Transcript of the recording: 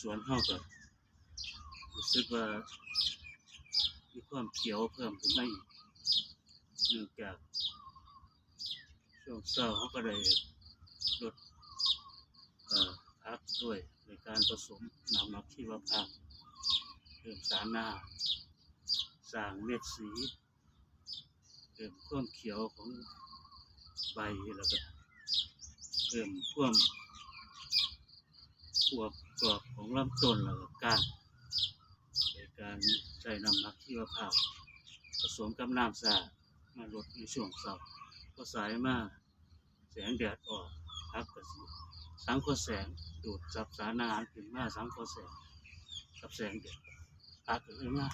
สวนเฮาก็รู้สึกว่ามีความเขียวเพิ่มขึ้นมาอีกเนื่องจากช่วงเช้าเขาก็ได้ลดพักด้วยในการผสมน้ำหมักชีวภาพเพิ่มสารหน้าสร้างเม็ดสีเพิ่มความเขียวของใบแล้วก็เพิ่มความอวบกรอบของลำต้นแล้วก็ก้านในการใช้น้ำหมักชีวภาพผสมกับน้ำสะอาดมาลดในช่วงเช้าพอสายมาแสงแดดออกพักก็สิสังเคราะห์แสงดูดซับสารอาหารขึ้นมาสังเคราะห์แสงกับแสงแดดพักก็เลยมา